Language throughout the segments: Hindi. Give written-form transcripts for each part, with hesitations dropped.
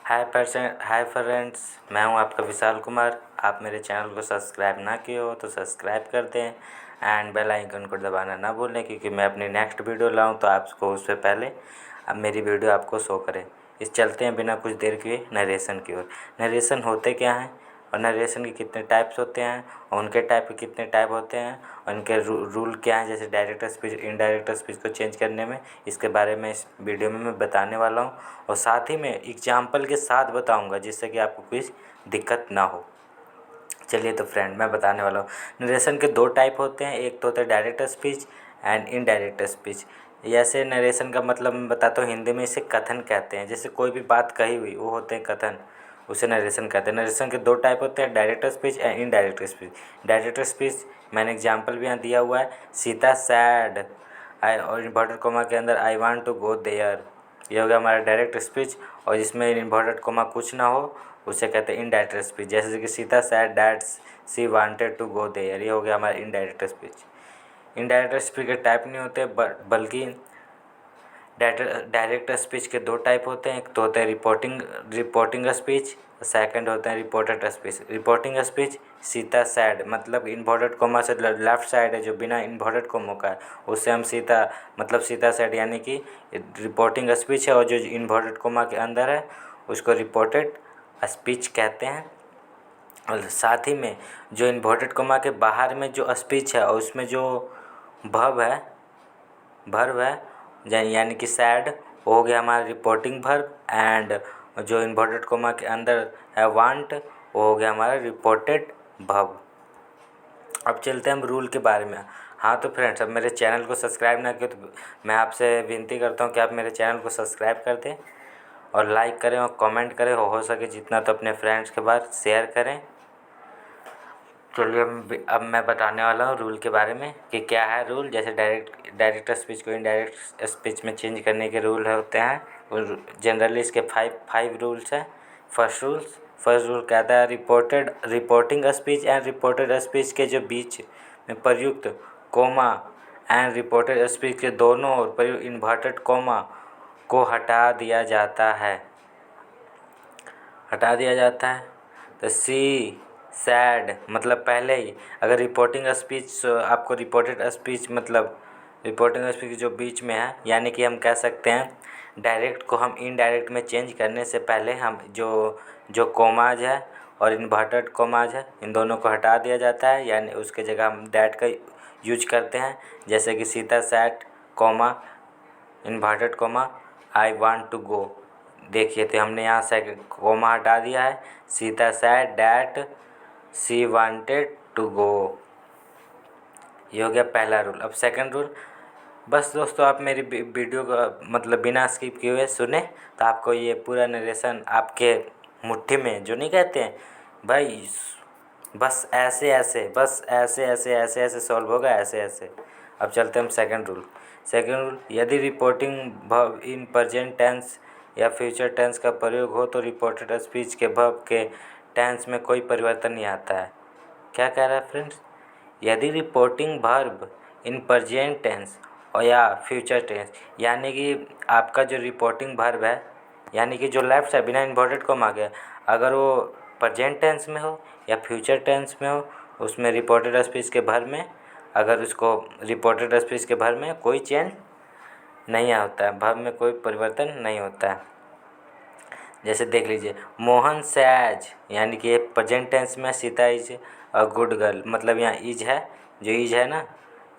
हाय फ्रेंड्स, मैं हूं आपका विशाल कुमार। आप मेरे चैनल को सब्सक्राइब ना किए हो तो सब्सक्राइब कर दें एंड बेल आइकन को दबाना ना भूलें, क्योंकि मैं अपनी नेक्स्ट वीडियो लाऊं तो आपको उससे पहले अब मेरी वीडियो आपको शो करे। इस चलते हैं बिना कुछ देर किए नरेशन की ओर। नरेशन होते क्या हैं और नरेशन के कितने टाइप्स होते हैं और उनके टाइप के कितने टाइप होते हैं और उनके रूल क्या हैं, जैसे डायरेक्ट स्पीच इनडायरेक्ट स्पीच को चेंज करने में, इसके बारे में इस वीडियो में मैं बताने वाला हूं। और साथ ही में एग्जाम्पल के साथ बताऊंगा, जिससे कि आपको कोई दिक्कत ना हो। चलिए तो फ्रेंड, मैं बताने वाला हूँ। नरेशन के दो टाइप होते हैं, एक तो होता है direct speech and indirect speech. ऐसे नरेशन का मतलब मैं बताता हूँ, हिंदी में इसे कथन कहते हैं। जैसे कोई भी बात कही हुई वो होते हैं कथन, उसे नरेशन कहते हैं। नरेशन के दो टाइप होते हैं, direct speech and indirect speech. Direct speech मैंने एग्जाम्पल भी यहाँ दिया हुआ है, सीता सैड आई और इन्वर्टेड कोमा के अंदर I want to go there, ये हो गया हमारा डायरेक्ट स्पीच। और जिसमें इन्वर्टेड कोमा कुछ ना हो उसे कहते हैं इनडायरेक्ट स्पीच। जैसे कि Sita said that she wanted to go there, ये हो गया हमारा इनडायरेक्ट स्पीच। इनडायरेक्ट स्पीच के टाइप नहीं होते, बल्कि डायरेक्ट स्पीच के दो टाइप होते हैं। एक तो होता है रिपोर्टिंग स्पीच, सेकंड होता है reported speech. Reporting speech Sita sad, मतलब इन्वर्टेड कोमा से लेफ्ट साइड है जो बिना इन्वर्टेड कोमा का है, उससे हम सीता मतलब सीता सैड यानी कि रिपोर्टिंग स्पीच है। और जो इन्वर्टेड कोमा के अंदर है उसको रिपोर्टेड स्पीच कहते हैं। और साथ ही में जो इन्वर्टेड कोमा के बाहर में जो स्पीच है और उसमें जो वर्ब है यानी कि सैड, वो हो गया हमारा रिपोर्टिंग वर्ब। एंड जो इन्वर्टेड कोमा के अंदर है वांट, वो हो गया हमारा रिपोर्टेड वर्ब। अब चलते हैं हम रूल के बारे में। हाँ तो फ्रेंड्स, अब मेरे चैनल को सब्सक्राइब ना किया तो मैं आपसे विनती करता हूँ कि आप मेरे चैनल को सब्सक्राइब कर दें और लाइक करें और कमेंट करें, हो सके जितना तो अपने फ्रेंड्स के बाद शेयर करें। चलिए अब मैं बताने वाला हूँ रूल के बारे में कि क्या है रूल। जैसे डायरेक्ट स्पीच को इनडायरेक्ट स्पीच में चेंज करने के रूल होते हैं, और जनरली इसके फाइव रूल्स हैं। फर्स्ट रूल कहता है reporting speech and reported speech के जो बीच में प्रयुक्त कोमा एंड रिपोर्टेड स्पीच के दोनों ओर प्रयुक्त इन्वर्टेड कोमा को हटा दिया जाता है। तो सी सैड मतलब पहले ही, अगर रिपोर्टिंग स्पीच आपको रिपोर्टेड स्पीच मतलब रिपोर्टिंग स्पीच जो बीच में है, यानी कि हम कह सकते हैं डायरेक्ट को हम इनडायरेक्ट में चेंज करने से पहले हम जो कोमाज है और इन्वर्टेड कोमाज है, इन दोनों को हटा दिया जाता है, यानी उसके जगह हम डैट का यूज करते हैं। जैसे कि Sita said comma inverted comma I want to go. देखिए तो हमने यहाँ से कोमा हटा दिया है, Sita said that she wanted to go, ये हो गया पहला रूल। अब सेकंड रूल, बस दोस्तों आप मेरी वीडियो को मतलब बिना स्किप किए हुए सुने तो आपको ये पूरा नरेशन आपके मुट्ठी में, जो नहीं कहते हैं भाई बस ऐसे ऐसे सॉल्व होगा ऐसे ऐसे। अब चलते हैं हम सेकंड रूल। यदि reporting verb in present tense या फ्यूचर टेंस का प्रयोग हो तो रिपोर्टेड स्पीच के वर्ब के टेंस में कोई परिवर्तन नहीं आता है। क्या कह रहा है फ्रेंड्स, यदि reporting verb in present tense और या फ्यूचर टेंस, यानी कि आपका जो रिपोर्टिंग वर्ब है, यानी कि जो लेफ्ट साइड बिना इन्वर्टेड कोमा के, अगर वो प्रेजेंट टेंस में हो या फ्यूचर टेंस में हो, उसमें रिपोर्टेड स्पीच के भर में, अगर उसको रिपोर्टेड स्पीच के भर में कोई चेंज नहीं होता है, भर में कोई परिवर्तन नहीं होता है। जैसे देख लीजिए, मोहन सैज, यानी कि प्रेजेंट टेंस में Sita is a good girl, मतलब यहाँ इज है, जो इज है ना,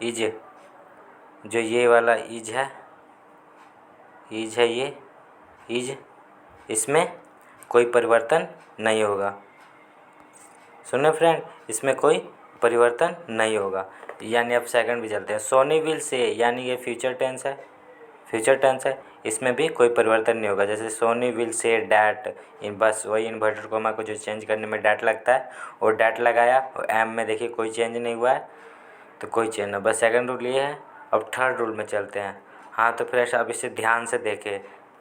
इज जो ये वाला इज है ये इज, इसमें कोई परिवर्तन नहीं होगा। सुने फ्रेंड, इसमें कोई परिवर्तन नहीं होगा। यानी अब सेकंड भी चलते हैं। सोनी विल से, यानी ये फ्यूचर टेंस है, इसमें भी कोई परिवर्तन नहीं होगा। जैसे सोनी विल से डैट, इन बस वही इन्वर्टेड कोमा को जो चेंज करने में डैट लगता है और डैट लगाया, और एम में देखिए कोई चेंज नहीं हुआ है, तो कोई चेंज नहीं। बस सेकंड रूल ये है। अब थर्ड रूल में चलते हैं। हाँ तो फ्रेंड्स, अब इसे ध्यान से देखें,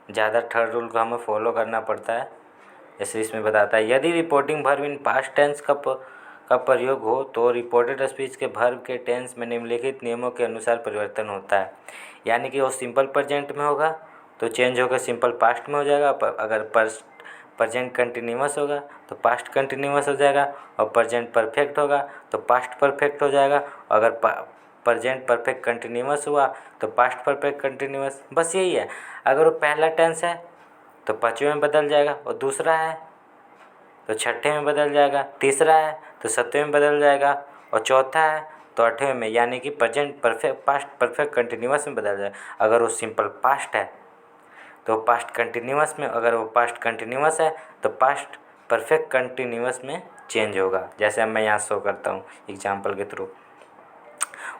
ज़्यादा थर्ड रूल को हमें फॉलो करना पड़ता है। जैसे इसमें बताता है, यदि reporting verb in past tense का प्रयोग हो तो रिपोर्टेड स्पीच के वर्ब के टेंस में निम्नलिखित नियमों के अनुसार परिवर्तन होता है। यानी कि वो सिंपल प्रेजेंट में होगा तो चेंज होकर सिंपल पास्ट में हो जाएगा, पर अगर प्रेजेंट कंटिन्यूअस होगा तो पास्ट कंटिन्यूअस हो जाएगा, और प्रेजेंट परफेक्ट होगा तो पास्ट परफेक्ट हो जाएगा। अगर प्रेजेंट परफेक्ट कंटिन्यूअस हुआ तो पास्ट परफेक्ट कंटिन्यूअस, बस यही है। अगर वो पहला टेंस है तो पाँचवें में बदल जाएगा, और दूसरा है तो छठे में बदल जाएगा, तीसरा है तो सत्वें में बदल जाएगा, और चौथा है तो आठवें में, यानी कि present perfect past perfect continuous में बदल जाएगा। अगर वो सिंपल पास्ट है तो पास्ट कंटिन्यूअस में, अगर वो पास्ट कंटिन्यूअस है तो पास्ट परफेक्ट कंटिन्यूअस में चेंज होगा। जैसे अब मैं यहाँ शो करता हूँ एग्जाम्पल के through.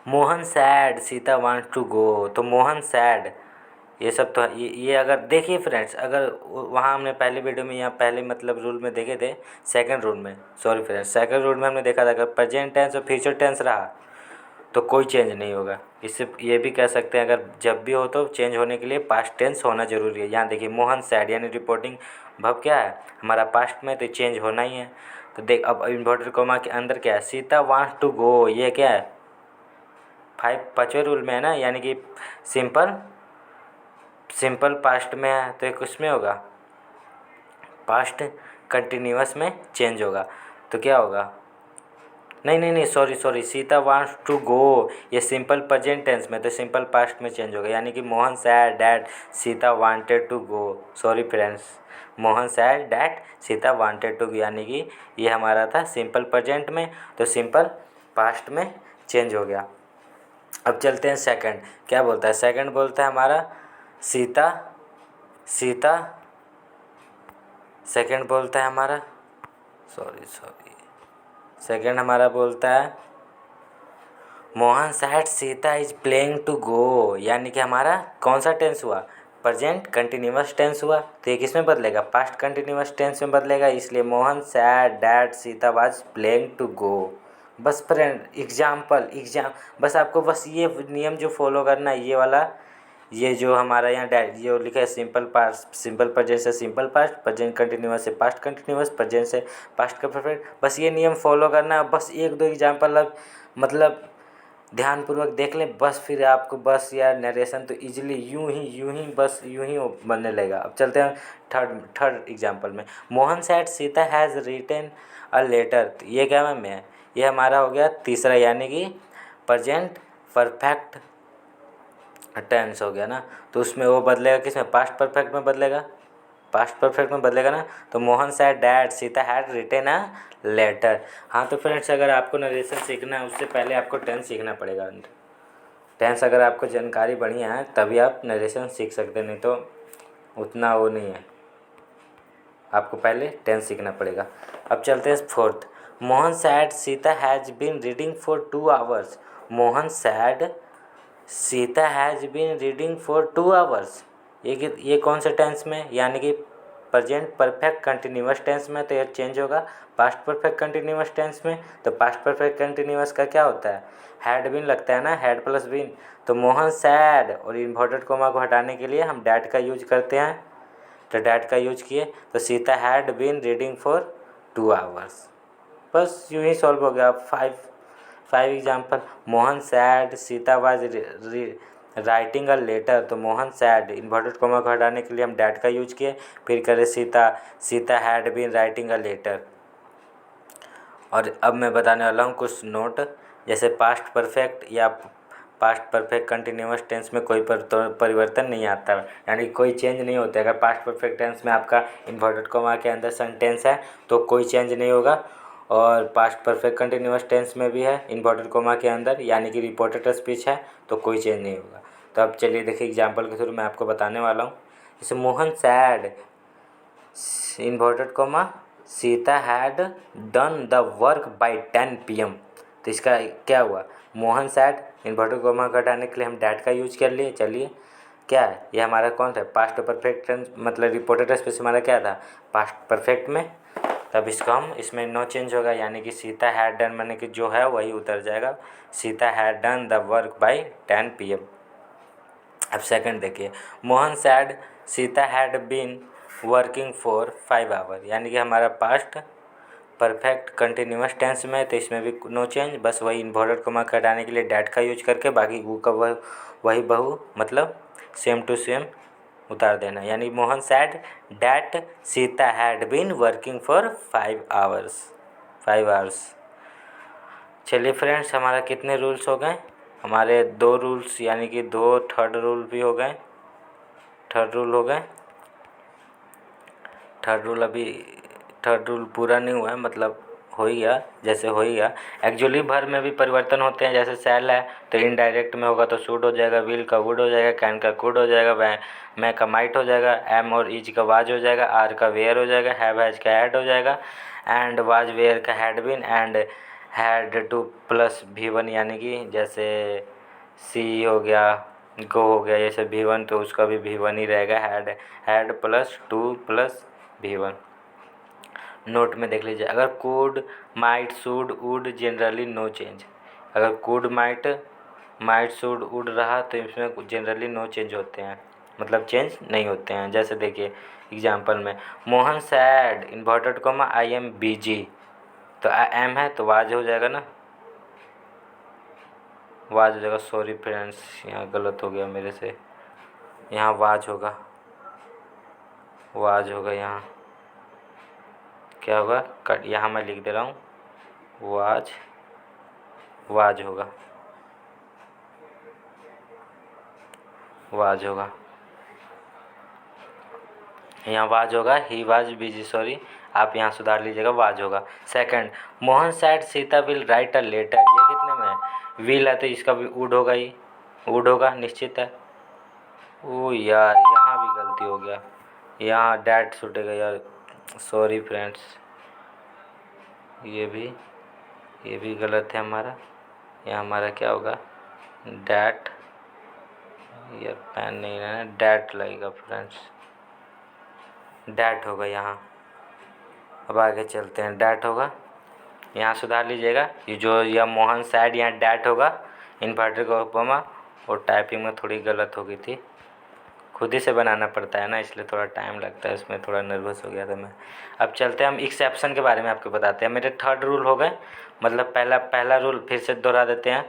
Mohan said Sita wants to go, तो मोहन सैड, ये सब तो ये अगर देखिए फ्रेंड्स, अगर वहाँ हमने पहले वीडियो में, यहाँ पहले मतलब रूल में देखे थे, सेकंड रूल में, सॉरी फ्रेंड्स, सेकंड रूल में हमने देखा था अगर प्रेजेंट टेंस और फ्यूचर टेंस रहा तो कोई चेंज नहीं होगा। इससे ये भी कह सकते हैं अगर जब भी हो तो चेंज होने के लिए पास्ट टेंस होना ज़रूरी है। यहाँ देखिए मोहन सैड, यानी रिपोर्टिंग वर्ब क्या है हमारा पास्ट में, तो चेंज होना ही है। तो देख अब इन्वर्टेड कोमा के अंदर क्या है, सीता वांट्स टू गो, ये क्या है पाँचवें रूल में है ना, यानी कि सिंपल पास्ट में है तो एक उसमें होगा पास्ट कंटिन्यूअस में चेंज होगा। तो क्या होगा, नहीं sorry, Sita wants to go, ये सिंपल प्रेजेंट टेंस में, तो सिंपल पास्ट में चेंज होगा, यानी कि Mohan said that Sita wanted to go, sorry friends, Mohan said that Sita wanted to go, यानी कि ये हमारा था सिंपल प्रेजेंट में, तो सिंपल पास्ट में चेंज हो गया। अब चलते हैं सेकंड, क्या बोलता है सेकंड, बोलता है हमारा सीता सेकंड बोलता है हमारा सॉरी सेकंड हमारा बोलता है Mohan said Sita is playing to go, यानी कि हमारा कौन सा टेंस हुआ, प्रेजेंट कंटिन्यूअस टेंस हुआ, तो ये किस में बदलेगा, पास्ट कंटिन्यूअस टेंस में बदलेगा, इसलिए Mohan said that Sita was playing to go. बस फ्रेंड बस आपको बस ये नियम जो फॉलो करना है, ये वाला, ये जो हमारा यहाँ जो लिखा है सिंपल पास्ट, सिंपल प्रेजेंट से सिंपल पास्ट, प्रेजेंट कंटिन्यूअस से पास्ट कंटिन्यूअस, प्रेजेंट से पास्ट का परफेक्ट, बस ये नियम फॉलो करना है। बस एक दो एग्जाम्पल अब मतलब ध्यानपूर्वक देख लें, बस फिर आपको बस यार नरेशन तो इजीली यूं ही बनने लगेगा। अब चलते हैं थर्ड एग्जाम्पल में, Mohan said Sita has written a letter, ये क्या मैम है, ये हमारा हो गया तीसरा, यानी कि प्रेजेंट परफेक्ट टेंस हो गया ना, तो उसमें वो बदलेगा किसमें, पास्ट परफेक्ट में बदलेगा, पास्ट परफेक्ट में बदलेगा ना, तो Mohan said that Sita had written a letter. हाँ तो फ्रेंड्स अगर आपको नरेशन सीखना है उससे पहले आपको टेंस सीखना पड़ेगा। टेंस अगर आपको जानकारी बढ़िया है तभी आप नरेशन सीख सकते, नहीं तो उतना वो नहीं है, आपको पहले टेंस सीखना पड़ेगा। अब चलते हैं fourth, Mohan said Sita has been reading for 2 hours, Mohan said Sita has been reading for 2 hours, ये कौन से टेंस में, यानी कि प्रेजेंट परफेक्ट कंटिन्यूअस टेंस में, तो ये चेंज होगा पास्ट परफेक्ट कंटिन्यूअस टेंस में। तो पास्ट परफेक्ट कंटिन्यूअस का क्या होता है, हैड बीन लगता है ना, हैड प्लस बीन, तो मोहन सैड और इन्वर्टेड कोमा को हटाने के लिए हम डैट का यूज करते हैं, तो डैट का यूज किए तो Sita had been reading for 2 hours. बस यूँ ही सॉल्व हो गया। Five example, Mohan said Sita was writing a letter, तो मोहन सैड इन्वर्टेड कोमा को हटाने के लिए हम डैट का यूज किए, फिर करें Sita had been writing a letter. और अब मैं बताने वाला हूँ कुछ नोट, जैसे पास्ट परफेक्ट या पास्ट परफेक्ट कंटिन्यूअस टेंस में कोई परिवर्तन नहीं आता, यानी कोई चेंज नहीं होता। अगर पास्ट परफेक्ट टेंस में आपका इन्वर्टेड कोमा के अंदर सेंटेंस है तो कोई चेंज नहीं होगा, और पास्ट परफेक्ट कंटिन्यूअस टेंस में भी है इन्वर्टेड कोमा के अंदर, यानी कि रिपोर्टेड स्पीच है तो कोई चेंज नहीं होगा। तो अब चलिए देखिए एग्जाम्पल के थ्रू मैं आपको बताने वाला हूँ। जैसे Mohan sad inverted coma Sita had done the work by 10 PM, तो इसका क्या हुआ, मोहन सैड इन्वर्टेड कोमा को हटाने के लिए हम डैट का यूज कर लिए। चलिए क्या है, ये हमारा कौन था, पास्ट परफेक्ट टेंस, मतलब रिपोर्टेड स्पीच हमारा क्या था, पास्ट परफेक्ट में, तब इसको हम इसमें नो चेंज होगा, यानी कि सीता हैड डन माने कि जो है वही उतर जाएगा, Sita had done the work by 10 PM। अब सेकंड देखिए, Mohan said Sita had been working for 5 hour, यानी कि हमारा पास्ट परफेक्ट कंटिन्यूअस टेंस में, तो इसमें भी नो चेंज, बस वही इन्वर्टेड कोमा को हटाने के लिए डैट का यूज करके बाकी वो का वही बहु मतलब सेम टू सेम उतार देना। यानी Mohan said that Sita had been working for 5 hours. चलिए फ्रेंड्स, हमारा कितने रूल्स हो गए? हमारे 2 रूल्स, यानी कि 2 थर्ड रूल भी हो गए। थर्ड रूल हो गए। थर्ड रूल पूरा नहीं हुआ है, मतलब हो ही गया, जैसे हो ही गया। एक्चुअली भर में भी परिवर्तन होते हैं, जैसे सेल है तो इनडायरेक्ट में होगा तो शुड हो जाएगा, विल का वुड हो जाएगा, कैन का कुड हो जाएगा, मैं का माइट हो जाएगा, एम और इज का वाज हो जाएगा, आर का वेयर हो जाएगा, हैव हैज का हैड हो जाएगा, एंड वाज वेयर का had been, and had to plus V1, यानी कि जैसे सी हो गया, गो हो गया, जैसे V1 तो उसका भी V1 ही रहेगा, had plus to plus V1। Note में देख लीजिए, अगर could might should would generally no change. अगर कुड माइट शुड वुड रहा तो इसमें जनरली नो चेंज होते हैं, मतलब चेंज नहीं होते हैं। जैसे देखिए एग्जांपल में, Mohan sad inverted comma I am busy, तो एम है तो वाज हो जाएगा ना, वाज हो जाएगा। सॉरी फ्रेंड्स, यहाँ गलत हो गया मेरे से, यहाँ वाज होगा यहाँ, क्या होगा कट, यहाँ मैं लिख दे रहा हूँ वाज होगा, वाज होगा, यहाँ वाज होगा, ही वाज बिजी, सॉरी आप यहाँ सुधार लीजिएगा, वाज होगा। Second, Mohan said Sita will write a letter, ये कितने में है? विल है तो इसका भी वुड होगा, ही वुड होगा निश्चित है। ओ यार, यहाँ भी गलती हो गया, यहाँ डैट छूटेगा यार, सॉरी फ्रेंड्स, ये भी गलत है हमारा। यहाँ हमारा क्या होगा, डैट, यार पेन नहीं है ना, डैट लगेगा फ्रेंड्स, डैट होगा यहाँ। अब आगे चलते हैं, डैट होगा, यहाँ सुधार लीजिएगा, ये जो यह मोहन सैड यहाँ डैट होगा, इन्वर्टेड कॉमा, और टाइपिंग में थोड़ी गलत हो गई थी, खुद ही से बनाना पड़ता है ना, इसलिए थोड़ा टाइम लगता है, इसमें थोड़ा नर्वस हो गया था मैं। अब चलते हैं हम एक्सेप्शन के बारे में आपको बताते हैं। मेरे थर्ड रूल हो गए, मतलब पहला रूल फिर से दोहरा देते हैं।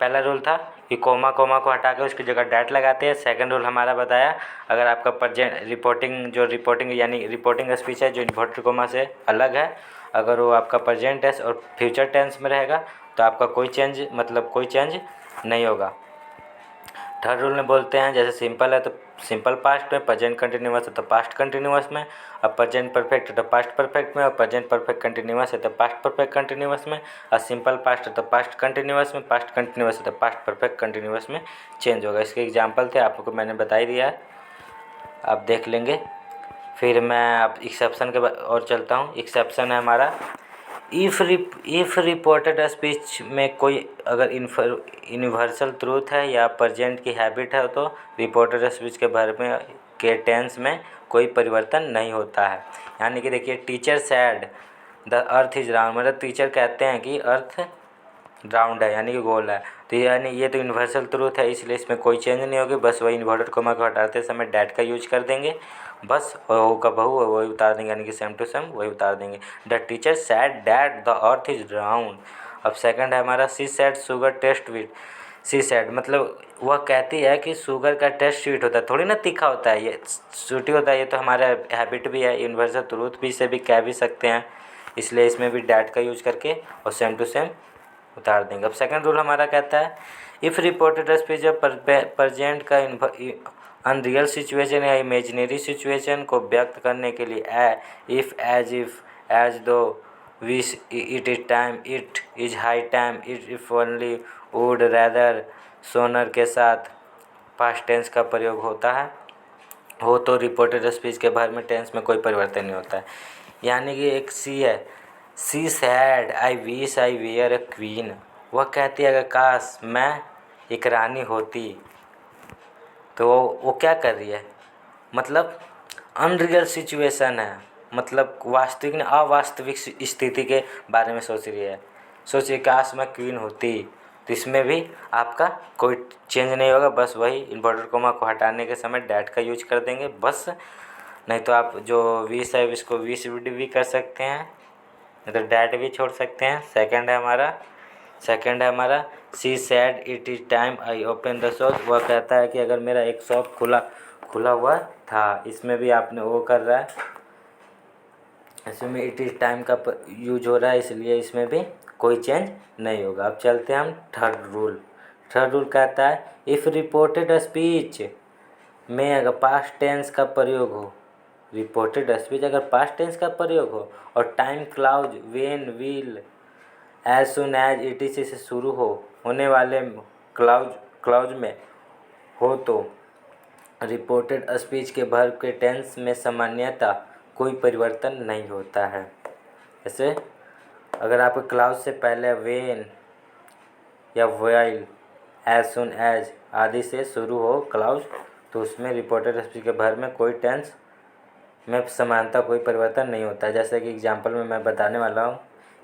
पहला रूल था कि कोमा को हटा के उसकी जगह डैट लगाते हैं। सेकंड रूल हमारा बताया, अगर आपका प्रेजेंट रिपोर्टिंग यानी रिपोर्टिंग स्पीच है जो इन्वर्टेड कोमा से अलग है, अगर वो आपका प्रेजेंट टेंस और फ्यूचर टेंस में रहेगा तो आपका कोई चेंज नहीं होगा। थर्ड रूल में बोलते हैं, जैसे सिंपल है तो सिंपल पास्ट में, प्रेजेंट कंटिन्यूअस है तो पास्ट कंटिन्यूअस में, और प्रेजेंट परफेक्ट है तो पास्ट परफेक्ट में, और प्रेजेंट परफेक्ट कंटिन्यूअस है तो पास्ट परफेक्ट कंटिन्यूअस में, और सिंपल पास्ट है तो पास्ट कंटिन्यूअस में, पास्ट कंटिन्यूअस है तो पास्ट परफेक्ट कंटिन्यूअस में चेंज होगा। इसके एग्जाम्पल थे, आपको मैंने बता ही दिया है, आप देख लेंगे। फिर मैं अब एक्सेप्शन के और चलता हूँ। एक्सेप्शन है हमारा, इफ़ रिपोर्टेड स्पीच में कोई अगर यूनिवर्सल ट्रूथ है या प्रेजेंट की हैबिट है तो रिपोर्टेड स्पीच के बारे में के टेंस में कोई परिवर्तन नहीं होता है। यानी कि देखिए, teacher sad the earth is round, मतलब टीचर कहते हैं कि अर्थ राउंड है, यानी कि गोल है, तो यानी ये तो यूनिवर्सल ट्रूथ है, इसलिए इसमें कोई चेंज नहीं होगी। बस वही इन्वर्टेड कोमा को हटाते समय डैट का यूज कर देंगे, बस हो का बहू वही उतार देंगे, यानी कि सेम टू सेम वही उतार देंगे। The teacher sad that the earth is round. अब सेकंड है हमारा, she sad sugar test sweet. C sad मतलब वह कहती है कि शुगर का टेस्ट स्वीट होता है, थोड़ी ना तीखा होता है, ये सूटी होता है, ये तो हमारा हैबिट भी है, यूनिवर्सल ट्रूथ भी, इसे भी कह भी सकते हैं, इसलिए इसमें भी डैट का यूज करके और सेम टू सेम उतार देंगे। अब सेकंड रूल हमारा कहता है, इफ़ रिपोर्टेड स्पीच जब प्रेजेंट का अनरियल सिचुएशन या इमेजिनरी सिचुएशन को व्यक्त करने के लिए if as though wish it is time, it is high time, if only, would, rather, sooner के साथ पास्ट टेंस का प्रयोग होता है हो तो रिपोर्टेड स्पीच के बारे में टेंस में कोई परिवर्तन नहीं होता है। यानी कि एक सी है, she said I wish I were a queen, वह कहती है अगर काश मैं एक रानी होती, तो वो क्या कर रही है, मतलब अनरियल सिचुएशन है, मतलब वास्तविक ने अवास्तविक स्थिति के बारे में सोच रही है। सोचिए काश मैं क्वीन होती, तो इसमें भी आपका कोई चेंज नहीं होगा, बस वही इन्वर्टेड कोमा को हटाने के समय डैट का यूज कर देंगे बस। नहीं तो आप जो विश है इसको विश भी कर सकते हैं, नहीं तो डैट भी छोड़ सकते हैं। सेकंड है हमारा she said it is time I open the shop, वह कहता है कि अगर मेरा एक शॉप खुला हुआ था। इसमें भी आपने वो कर रहा है, इसमें इट इज़ टाइम का यूज हो रहा है, इसलिए इसमें भी कोई चेंज नहीं होगा। अब चलते हैं हम थर्ड रूल। थर्ड रूल कहता है इफ़ रिपोर्टेड स्पीच में अगर पास्ट टेंस का प्रयोग हो, रिपोर्टेड स्पीच अगर पास्ट टेंस का प्रयोग हो और time clause when will as soon as it is से शुरू हो होने वाले क्लाउज में हो तो रिपोर्टेड स्पीच के वर्ब के टेंस में सामान्यतः कोई परिवर्तन नहीं होता है। जैसे अगर आपके क्लाउज से पहले वेन या व्हाइल एज सुन एज आदि से शुरू हो क्लाउज, तो उसमें रिपोर्टेड स्पीच के वर्ब में कोई टेंस में समानता कोई परिवर्तन नहीं होता है। जैसे कि एग्जांपल में मैं बताने वाला हूँ,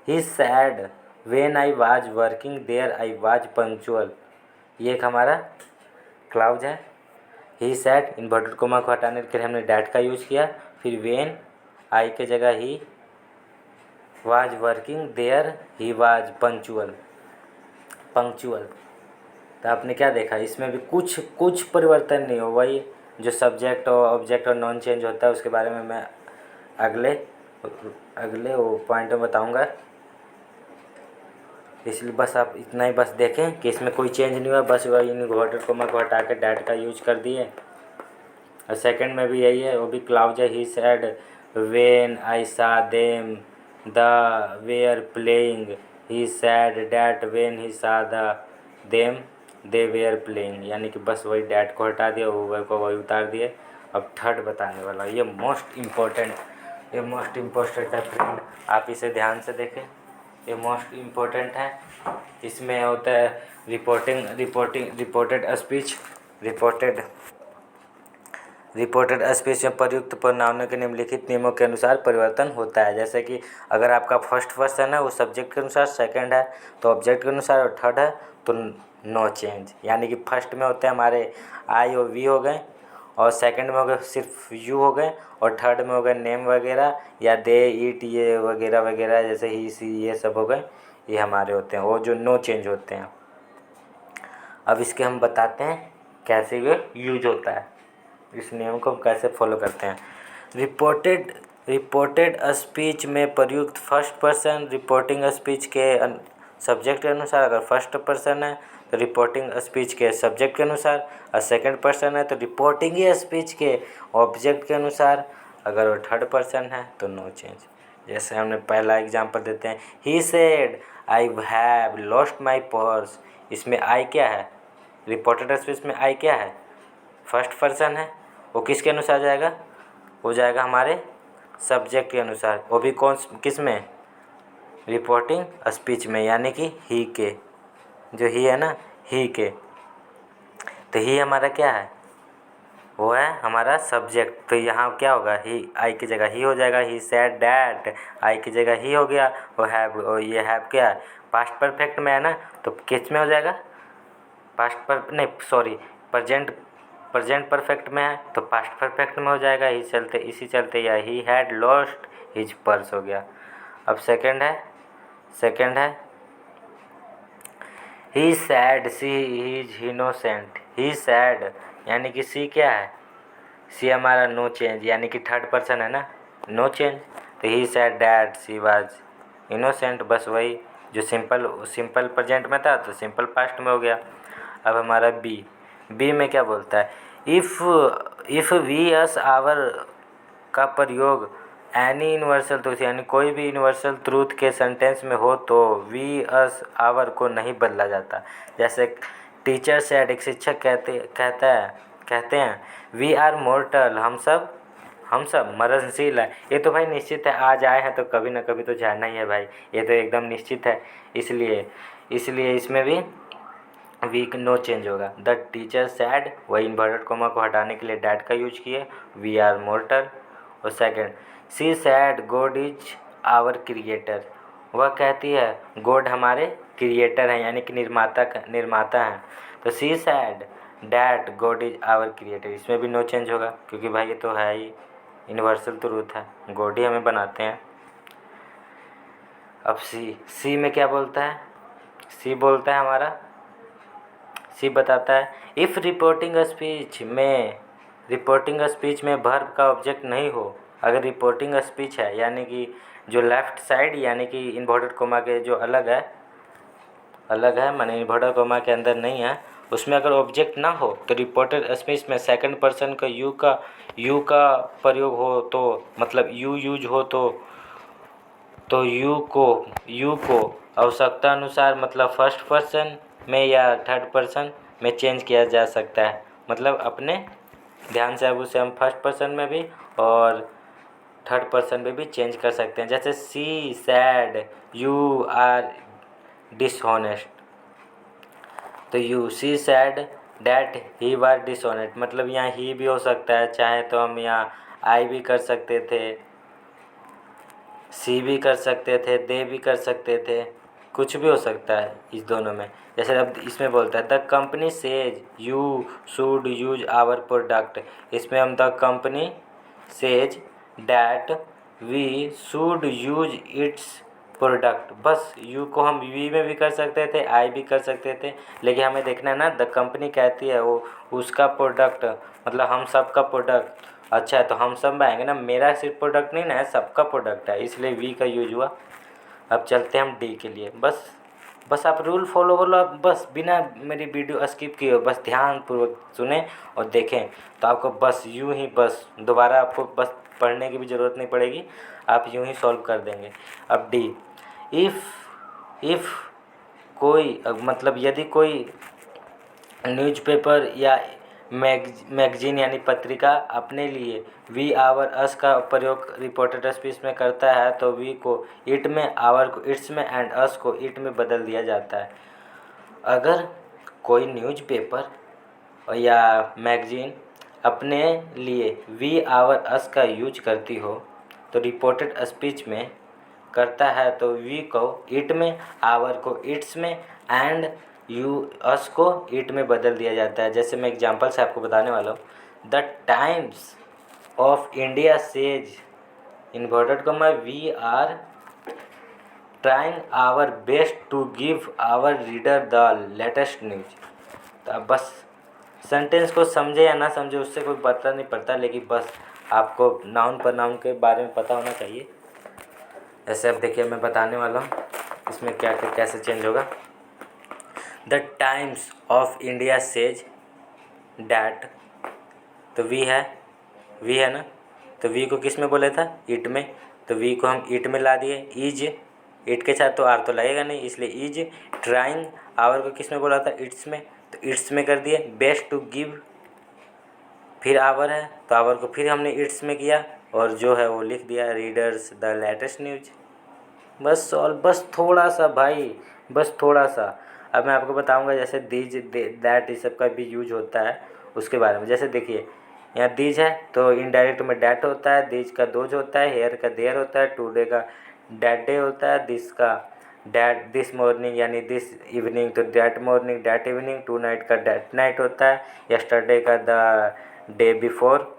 he said when I was working there I was punctual. ये एक हमारा क्लाउज है। ही सैड इन्वर्टेड कोमा को हटाने के लिए हमने डैट का यूज़ किया। फिर व्हेन आई के जगह he was working there he was punctual. तो आपने क्या देखा, इसमें भी कुछ परिवर्तन नहीं हो। वही जो सब्जेक्ट और ऑब्जेक्ट और नॉन चेंज होता है उसके बारे में मैं अगले वो पॉइंट में बताऊंगा। इसलिए बस आप इतना ही बस देखें कि इसमें कोई चेंज नहीं हुआ, बस वही इन्वर्टेड कोमा को हटा के डैट का यूज कर दिए। और सेकंड में भी यही है, वो भी क्लाउज है। He said when I saw them they were playing. He said that when he saw the them they were playing. यानी कि बस वही डैट को हटा दिया, वो को वही उतार दिए। अब थर्ड बताने वाला, ये मोस्ट इम्पोर्टेंट है फ्रेंड, आप इसे ध्यान से देखें। ये मोस्ट इम्पोर्टेंट है। इसमें होता है रिपोर्टेड स्पीच में प्रयुक्त प्रोनाउनों के निम्नलिखित नियमों के अनुसार परिवर्तन होता है। जैसे कि अगर आपका फर्स्ट पर्सन है वो सब्जेक्ट के अनुसार, सेकंड है तो ऑब्जेक्ट के अनुसार, और थर्ड है तो नो चेंज। यानी कि फर्स्ट में होते हैं हमारे आई और वी हो गए, और सेकंड में हो गए सिर्फ यू हो गए, और थर्ड में हो गए नेम वगैरह या दे इट ये वगैरह वगैरह, जैसे ही सी ये सब हो गए, ये हमारे होते हैं वो जो नो चेंज होते हैं। अब इसके हम बताते हैं कैसे ये यूज होता है, इस नियम को हम कैसे फॉलो करते हैं। रिपोर्टेड स्पीच में प्रयुक्त फर्स्ट पर्सन रिपोर्टिंग स्पीच के सब्जेक्ट के अनुसार, अगर फर्स्ट पर्सन है तो रिपोर्टिंग स्पीच के सब्जेक्ट के अनुसार, और सेकंड पर्सन है तो रिपोर्टिंग स्पीच के ऑब्जेक्ट के अनुसार, अगर वो थर्ड पर्सन है तो नो चेंज। जैसे हमने पहला एग्जांपल देते हैं, he said I have lost my purse. इसमें आई क्या है, रिपोर्टेड स्पीच में आई क्या है, फर्स्ट पर्सन है, वो किसके अनुसार जाएगा, वो जाएगा हमारे सब्जेक्ट के अनुसार, वो भी किस में, रिपोर्टिंग स्पीच में, यानी कि ही के, जो ही है ना, ही के। तो ही हमारा क्या है, वो है हमारा सब्जेक्ट। तो यहाँ क्या होगा, ही आई की जगह ही हो जाएगा। ही सेड डैट, आई की जगह ही हो गया। वो हैव, ये हैव क्या है, पास्ट परफेक्ट में है ना, तो किस में हो जाएगा, प्रेजेंट परफेक्ट में है तो पास्ट परफेक्ट में हो जाएगा। इसी चलते या he had lost his purse हो गया। अब सेकंड है he said she is innocent. He said यानी कि सी क्या है, सी हमारा नो चेंज, यानी कि थर्ड पर्सन है ना, नो चेंज। तो he said that she was innocent, बस वही जो सिंपल प्रेजेंट में था तो सिंपल पास्ट में हो गया। अब हमारा बी में क्या बोलता है, इफ़ वी अस आवर का प्रयोग एनी यूनिवर्सल ट्रूथ, यानी कोई भी यूनिवर्सल ट्रूथ के सेंटेंस में हो तो वी अस आवर को नहीं बदला जाता। जैसे टीचर सेड, एक शिक्षक कहते हैं वी आर मोर्टल, हम सब मरणशील है। ये तो भाई निश्चित है, आज आए हैं तो कभी ना कभी तो जाना ही है भाई, ये तो एकदम निश्चित है। इसलिए इसमें भी वीक नो चेंज होगा। द टीचर सैड, वही इन्वर्टेड कोमा को हटाने के लिए डैट का यूज किए, वी आर मोर्टल। और second, she said God is our creator, वह कहती है गॉड हमारे क्रिएटर हैं, यानी कि निर्माता हैं। तो she said that God is our creator, इसमें भी नो चेंज होगा क्योंकि भाई ये तो है ही यूनिवर्सल ट्रूथ है, गॉड ही हमें बनाते हैं। अब सी में क्या बोलता है, सी बताता है इफ़ रिपोर्टिंग स्पीच में रिपोर्टिंग स्पीच में वर्ब का ऑब्जेक्ट नहीं हो, अगर रिपोर्टिंग स्पीच है यानी कि जो लेफ़्ट साइड यानी कि इन्वर्टेड कोमा के जो अलग है माने इन्वर्टेड कोमा के अंदर नहीं है, उसमें अगर ऑब्जेक्ट ना हो तो रिपोर्टेड स्पीच में सेकंड पर्सन का यू का प्रयोग हो तो मतलब यू यूज हो तो यू को आवश्यकता अनुसार मतलब फर्स्ट पर्सन में या थर्ड पर्सन में चेंज किया जा सकता है। मतलब अपने ध्यान से अब उसे हम फर्स्ट पर्सन में भी और थर्ड पर्सन में भी चेंज कर सकते हैं। जैसे she said you are dishonest, तो you she said that he was dishonest, मतलब यहाँ ही भी हो सकता है, चाहे तो हम यहाँ आई भी कर सकते थे, सी भी कर सकते थे, दे भी कर सकते थे, कुछ भी हो सकता है इस दोनों में। जैसे अब इसमें बोलता है the company says you should use our product, इसमें हम the company says that we should use its product, बस यू को हम वी में भी कर सकते थे, आई भी कर सकते थे, लेकिन हमें देखना है ना द कंपनी कहती है वो उसका प्रोडक्ट मतलब हम सब का प्रोडक्ट। अच्छा है तो हम सब में आएंगे ना, मेरा सिर्फ प्रोडक्ट नहीं ना है, सबका प्रोडक्ट है, इसलिए वी का यूज हुआ। अब चलते हैं हम डी के लिए। बस आप रूल फॉलो कर लो, आप बस बिना मेरी वीडियो स्किप किए बस ध्यानपूर्वक सुने और देखें तो आपको बस यूं ही बस दोबारा आपको बस पढ़ने की भी ज़रूरत नहीं पड़ेगी, आप यूं ही सॉल्व कर देंगे। अब डी, इफ़ कोई मतलब यदि कोई न्यूज़पेपर या मैगजीन यानी पत्रिका अपने लिए वी आवर अस का प्रयोग रिपोर्टेड स्पीच में करता है तो वी को इट में, आवर को इट्स में एंड अस को इट में बदल दिया जाता है। अगर कोई न्यूज़पेपर या मैगजीन अपने लिए वी आवर अस का यूज करती हो तो रिपोर्टेड स्पीच में करता है तो वी को इट में, आवर को इट्स में एंड यू अस को इट में बदल दिया जाता है। जैसे मैं एग्जांपल से आपको बताने वाला हूँ, the Times of India says inverted comma we are trying our best to give our reader the latest news. तो अब बस सेंटेंस को समझे या ना समझे उससे कोई पता नहीं पड़ता, लेकिन बस आपको नाउन प्रनाउन के बारे में पता होना चाहिए। ऐसे अब देखिए मैं बताने वाला हूँ इसमें क्या क्या कैसे चेंज होगा। The Times of India says that, तो वी है ना, तो वी को किस में बोला था, इट में, तो वी को हम इट में ला दिए। इज, इट के साथ तो आर तो लगेगा नहीं इसलिए इज ट्राइंग, आवर को किस में बोला था, इट्स में, तो इट्स में कर दिए। बेस्ट टू गिव, फिर आवर है तो आवर को फिर हमने इट्स में किया और जो है वो लिख दिया रीडर्स द लेटेस्ट न्यूज। बस सॉल्व, बस थोड़ा सा भाई, बस थोड़ा सा। अब मैं आपको बताऊंगा जैसे दीज दैट इस सब का भी यूज होता है उसके बारे में। जैसे देखिए यहाँ दीज है तो इनडायरेक्ट में डैट होता है, दीज का दोज होता है, हेयर का देयर होता है, टुडे का डैट डे होता है, दिस का डैट दिस मॉर्निंग यानी दिस इवनिंग तो that morning that evening, tonight का डैट नाइट होता है, यस्टरडे का द डे बिफोर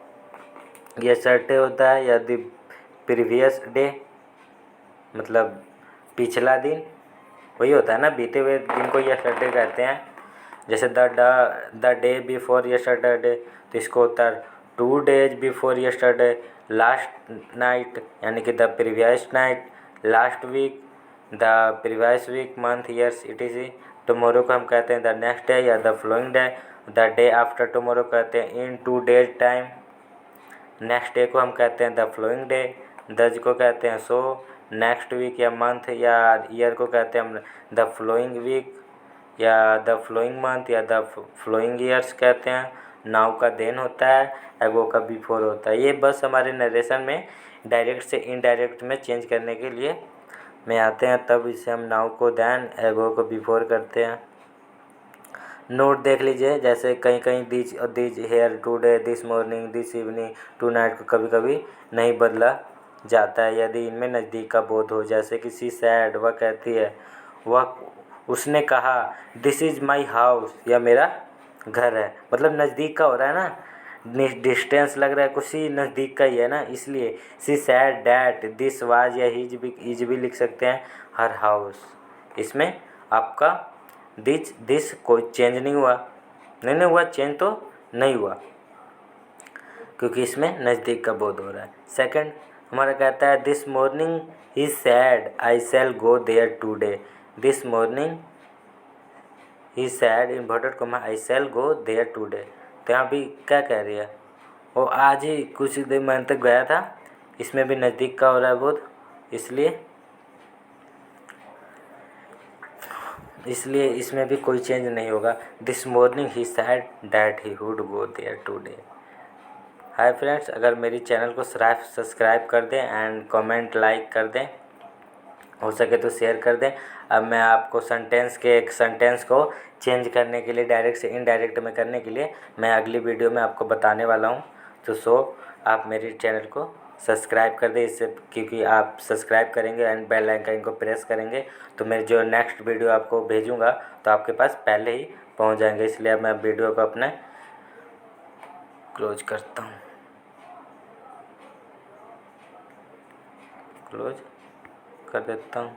यस्टरडे होता है, या द प्रीवियस डे मतलब पिछला दिन, वही होता है ना, बीते हुए दिन को यस्टरडे कहते हैं। जैसे द डे बिफोर यस्टरडे तो इसको होता है 2 days before yesterday, last night यानी कि the previous night, last week the previous week, month years etc। Tomorrow को हम कहते हैं द नेक्स्ट डे या the following day, the day after tomorrow कहते हैं in 2 days time, next day को हम कहते हैं द फ्लोइंग डे, दज को कहते हैं सो, नेक्स्ट वीक या मंथ या ईयर को कहते हैं हम द फ्लोइंग वीक या द फ्लोइंग मंथ या द फ्लोइंग ईयर्स कहते हैं। नाउ का देन होता है, एगो का बिफोर होता है। ये बस हमारे नरेशन में डायरेक्ट से इनडायरेक्ट में चेंज करने के लिए में आते हैं, तब इसे हम नाउ को देन एगो को बिफोर करते हैं। नोट देख लीजिए जैसे कहीं कहीं these here today, this morning, this evening, tonight को कभी कभी नहीं बदला जाता है यदि इनमें नज़दीक का बोध हो। जैसे कि सी सैड, वह कहती है, वह उसने कहा, दिस इज़ माई हाउस, यह मेरा घर है, मतलब नज़दीक का हो रहा है ना, डिस्टेंस लग रहा है कुछ ही नज़दीक का ही है ना, इसलिए सी सैड डैट दिस वाज या इज भी लिख सकते हैं हर हाउस। इसमें आपका दिस कोई चेंज नहीं हुआ, नहीं हुआ चेंज तो नहीं हुआ। क्योंकि इसमें नज़दीक का बोध हो रहा है। सेकंड हमारा कहता है this morning he said I shall go there today. This morning he said inverted comma I shall go there today. तो यहाँ भी क्या कह रही है, वो आज ही कुछ दिन महीने तक गया था, इसमें भी नज़दीक का हो रहा है बोध, इसलिए इसमें भी कोई चेंज नहीं होगा। This morning he said that he would go there today. Hi friends, अगर मेरी चैनल को सब्सक्राइब कर दें एंड कमेंट लाइक कर दें, हो सके तो शेयर कर दें। अब मैं आपको एक सेंटेंस को चेंज करने के लिए, डायरेक्ट से इनडायरेक्ट में करने के लिए मैं अगली वीडियो में आपको बताने वाला हूँ। तो आप मेरी चैनल को सब्सक्राइब कर दें, इससे क्योंकि आप सब्सक्राइब करेंगे एंड बेल आइकन को प्रेस करेंगे तो मैं जो नेक्स्ट वीडियो आपको भेजूँगा तो आपके पास पहले ही पहुँच जाएंगे। इसलिए अब मैं वीडियो को अपने क्लोज करता हूँ, क्लोज कर देता हूँ।